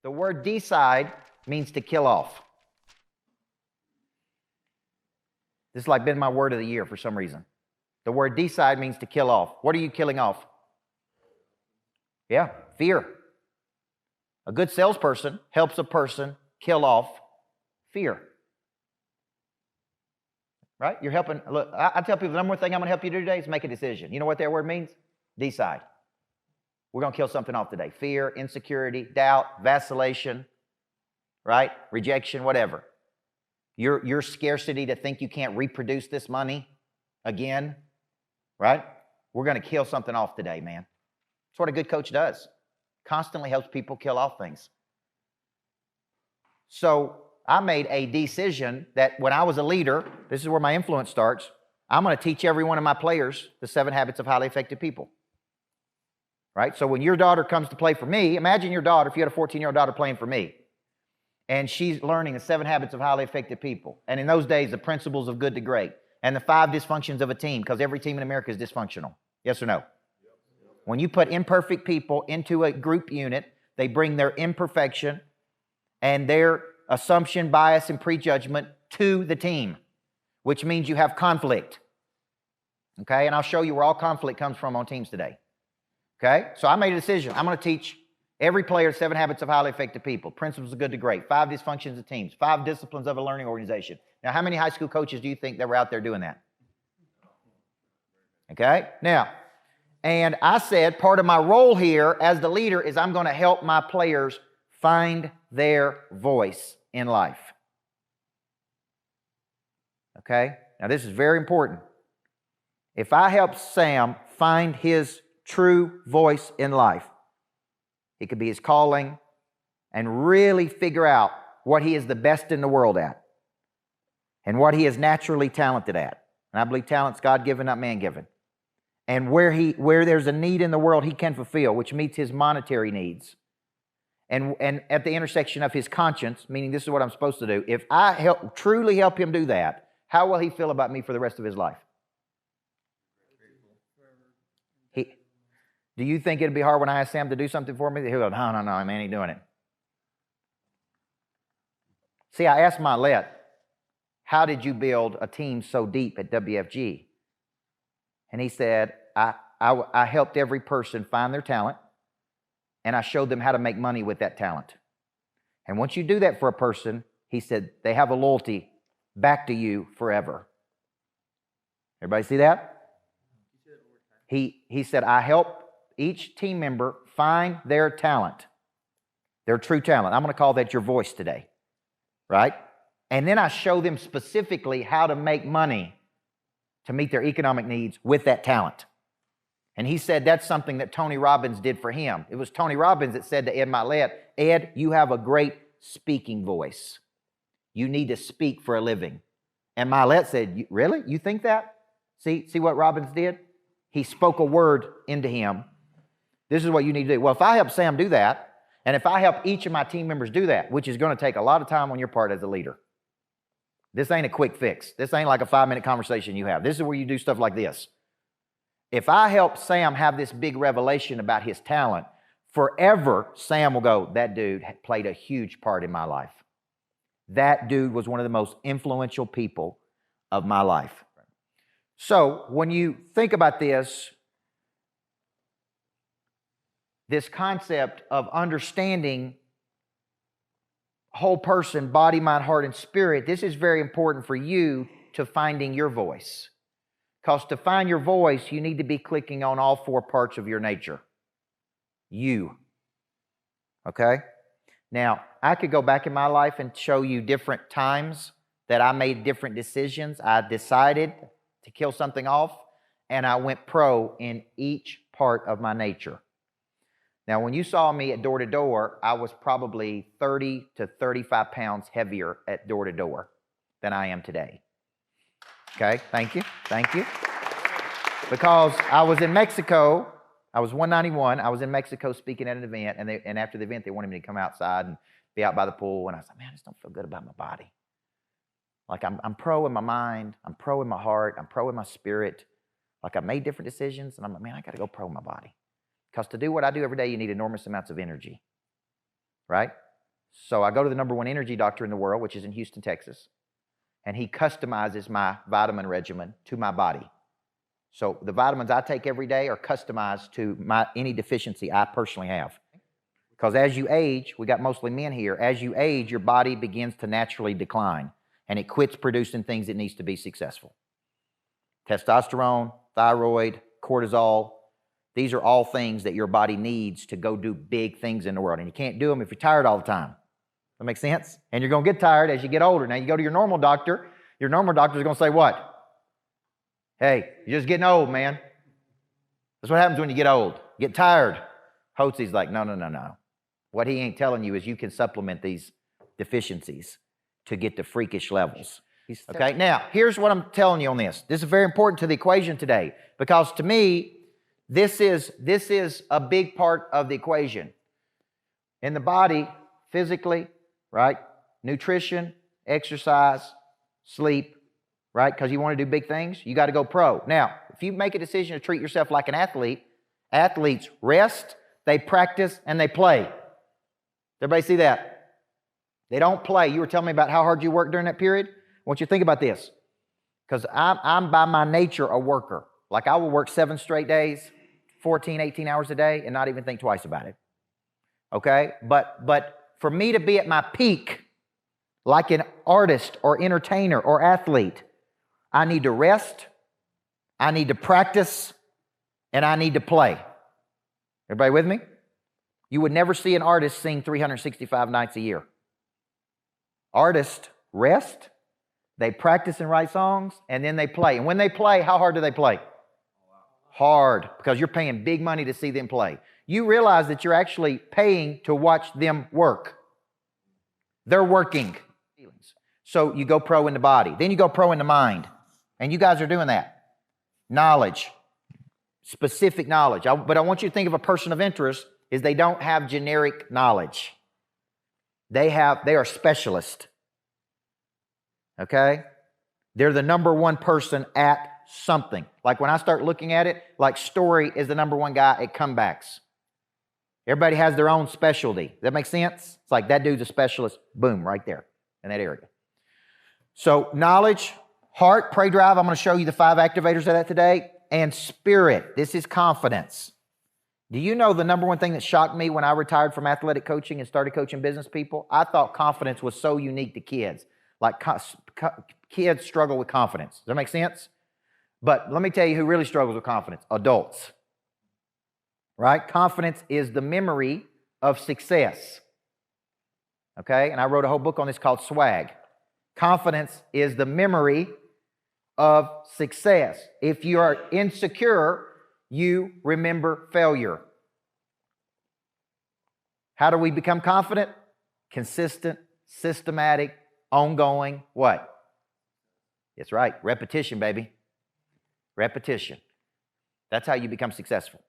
The word decide means to kill off. This has like been my word of the year for some reason. The word decide means to kill off. What are you killing off? Yeah, fear. A good salesperson helps a person kill off fear. Right? You're helping. Look, I tell people the number one thing I'm going to help you do today is make a decision. You know what that word means? Decide. We're going to kill something off today. Fear, insecurity, doubt, vacillation, right? Rejection, whatever. Your scarcity to think you can't reproduce this money again, right? We're going to kill something off today, man. That's what a good coach does. Constantly helps people kill off things. So I made a decision that when I was a leader, this is where my influence starts, I'm going to teach every one of my players the 7 habits of highly effective people. Right? So when your daughter comes to play for me, imagine your daughter, if you had a 14-year-old daughter playing for me, and she's learning the 7 habits of highly effective people. And in those days, the principles of good to great, and the 5 dysfunctions of a team, because every team in America is dysfunctional. Yes or no? When you put imperfect people into a group unit, they bring their imperfection and their assumption, bias, and prejudgment to the team, which means you have conflict. Okay? And I'll show you where all conflict comes from on teams today. Okay? So I made a decision. I'm going to teach every player 7 habits of highly effective people, principles of good to great, 5 dysfunctions of teams, 5 disciplines of a learning organization. Now, how many high school coaches do you think that were out there doing that? Okay? Now, and I said part of my role here as the leader is I'm going to help my players find their voice in life. Okay? Now, this is very important. If I help Sam find his true voice in life, it could be his calling, and really figure out what he is the best in the world at and what he is naturally talented at. And I believe talent's God-given, not man-given. And where there's a need in the world he can fulfill, which meets his monetary needs. And at the intersection of his conscience, meaning this is what I'm supposed to do, if I truly help him do that, how will he feel about me for the rest of his life? Do you think it'd be hard when I ask Sam to do something for me? He'll go, no, man, ain't doing it. See, I asked Mylette, how did you build a team so deep at WFG? And he said, I helped every person find their talent, and I showed them how to make money with that talent. And once you do that for a person, he said, they have a loyalty back to you forever. Everybody see that? He said, I help each team member find their talent, their true talent. I'm going to call that your voice today, right? And then I show them specifically how to make money to meet their economic needs with that talent. And he said that's something that Tony Robbins did for him. It was Tony Robbins that said to Ed Mylett, Ed, you have a great speaking voice. You need to speak for a living. And Mylett said, really? You think that? See what Robbins did? He spoke a word into him. This is what you need to do. Well, if I help Sam do that, and if I help each of my team members do that, which is going to take a lot of time on your part as a leader. This ain't a quick fix. This ain't like a 5-minute conversation you have. This is where you do stuff like this. If I help Sam have this big revelation about his talent, forever Sam will go, that dude played a huge part in my life. That dude was one of the most influential people of my life. So when you think about this concept of understanding whole person, body, mind, heart, and spirit, this is very important for you to finding your voice. Because to find your voice, you need to be clicking on all 4 parts of your nature. You. Okay? Now, I could go back in my life and show you different times that I made different decisions. I decided to kill something off, and I went pro in each part of my nature. Now, when you saw me at door to door, I was probably 30 to 35 pounds heavier at door to door than I am today. Okay, thank you. Because I was in Mexico, I was 191, I was in Mexico speaking at an event, and after the event, they wanted me to come outside and be out by the pool, and I was like, man, I just don't feel good about my body. Like I'm pro in my mind, I'm pro in my heart, I'm pro in my spirit. Like I made different decisions, and I'm like, man, I got to go pro in my body. Because to do what I do every day, you need enormous amounts of energy, right? So I go to the #1 energy doctor in the world, which is in Houston, Texas, and he customizes my vitamin regimen to my body. So the vitamins I take every day are customized to any deficiency I personally have. Because as you age, we got mostly men here, as you age, your body begins to naturally decline, and it quits producing things it needs to be successful. Testosterone, thyroid, cortisol, these are all things that your body needs to go do big things in the world, and you can't do them if you're tired all the time. That makes sense? And you're going to get tired as you get older. Now, you go to your normal doctor is going to say what? Hey, you're just getting old, man. That's what happens when you get old. You get tired. Hotze's like, no. What he ain't telling you is you can supplement these deficiencies to get to freakish levels. Okay, now, here's what I'm telling you on this. This is very important to the equation today, because to me, this is a big part of the equation. In the body, physically, right? Nutrition, exercise, sleep, right? Because you want to do big things, you got to go pro. Now, if you make a decision to treat yourself like an athlete, athletes rest, they practice, and they play. Everybody see that? They don't play. You were telling me about how hard you worked during that period. I want you to think about this, because I'm by my nature a worker. Like, I will work 7 straight days, 14, 18 hours a day, and not even think twice about it. Okay? But for me to be at my peak, like an artist or entertainer or athlete, I need to rest, I need to practice, and I need to play. Everybody with me? You would never see an artist sing 365 nights a year. Artists rest, they practice and write songs, and then they play. And when they play, how hard do they play? Hard, because you're paying big money to see them play. You realize that you're actually paying to watch them work. They're working. So you go pro in the body. Then you go pro in the mind. And you guys are doing that. Knowledge. Specific knowledge. But I want you to think of a person of interest is they don't have generic knowledge. They are specialists. Okay? They're the #1 person at something. Like when I start looking at it, like Story is the #1 guy at comebacks. Everybody has their own specialty. Does that make sense? It's like that dude's a specialist. Boom, right there in that area. So knowledge, heart, pray drive. I'm going to show you the 5 activators of that today. And spirit. This is confidence. Do you know the #1 thing that shocked me when I retired from athletic coaching and started coaching business people? I thought confidence was so unique to kids. Like kids struggle with confidence. Does that make sense? But let me tell you who really struggles with confidence. Adults. Right? Confidence is the memory of success. Okay? And I wrote a whole book on this called Swag. Confidence is the memory of success. If you are insecure, you remember failure. How do we become confident? Consistent, systematic, ongoing, what? That's right. Repetition, baby. Repetition. That's how you become successful.